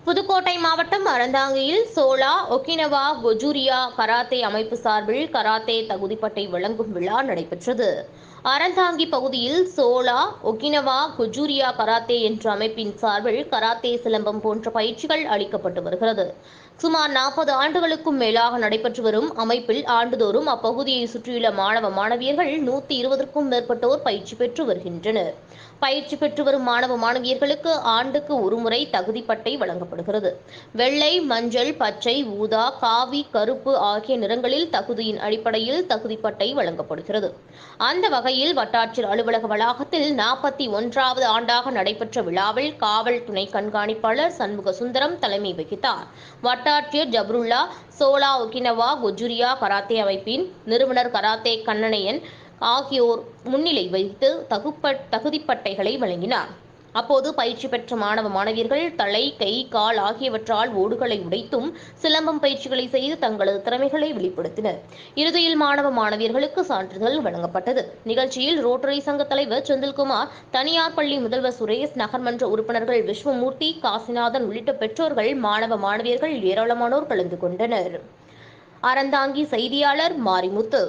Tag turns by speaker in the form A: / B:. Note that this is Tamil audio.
A: புதுக்கோட்டை மாவட்டம் அறந்தாங்கியில் சோலா ஒகினவா கொஜூரியா கராத்தே அமைப்பு சார்பில் கராத்தே தகுதிப்பட்டை வழங்கும் விழா நடைபெற்றது. அறந்தாங்கி பகுதியில் சோலா ஒகினவா கொஜூரியா கராத்தே என்ற அமைப்பின் சார்பில் கராத்தே சிலம்பம் போன்ற பயிற்சிகள் அளிக்கப்பட்டு வருகிறது. சுமார் 40 ஆண்டுகளுக்கும் மேலாக நடைபெற்று வரும் அமைப்பில் ஆண்டுதோறும் அப்பகுதியை சுற்றியுள்ள மாணவ மாணவியர்கள் 120க்கும் மேற்பட்டோர் பயிற்சி பெற்று வருகின்றனர். பயிற்சி பெற்று வரும் மாணவ மாணவியர்களுக்கு ஆண்டுக்கு ஒருமுறை தகுதிப்பட்டை வழங்கப்படுகிறது. வெள்ளை, மஞ்சள், பச்சை, ஊதா, காவி, கருப்பு ஆகிய நிறங்களில் தகுதியின் அடிப்படையில் தகுதிப்பட்டை வழங்கப்படுகிறது. அந்த வகையில் வட்டாட்சியர் அலுவலக வளாகத்தில் 41வது ஆண்டாக நடைபெற்ற விழாவில் காவல் துணை கண்காணிப்பாளர் சண்முக சுந்தரம் தலைமை வகித்தார். வட்டாட்சியர் ஜப்ருல்லா, சோலா ஒகினவா கொஜூரியா கராத்தே அமைப்பின் நிறுவனர் கராத்தே கண்ணனையன் ஆகியோர் முன்னிலை வைத்து தகுதிப்பட்டைகளை வழங்கினார். அப்போது பயிற்சி பெற்ற மாணவ மாணவியர்கள் தலை, கை, கால் ஆகியவற்றால் ஓடுகளை உடைத்தும் சிலம்பம் பயிற்சிகளை செய்து தங்களது திறமைகளை வெளிப்படுத்தினர். இறுதியில் மாணவ மாணவியர்களுக்கு சான்றிதழ் வழங்கப்பட்டது. நிகழ்ச்சியில் ரோட்டரி சங்க தலைவர் செந்தில்குமார், தனியார் பள்ளி முதல்வர் சுரேஷ், நகர்மன்ற உறுப்பினர்கள் விஸ்வமூர்த்தி, காசிநாதன் உள்ளிட்ட பெற்றோர்கள், மாணவ மாணவியர்கள் ஏராளமானோர் கலந்து கொண்டனர். அறந்தாங்கி செய்தியாளர் மாரிமுத்து.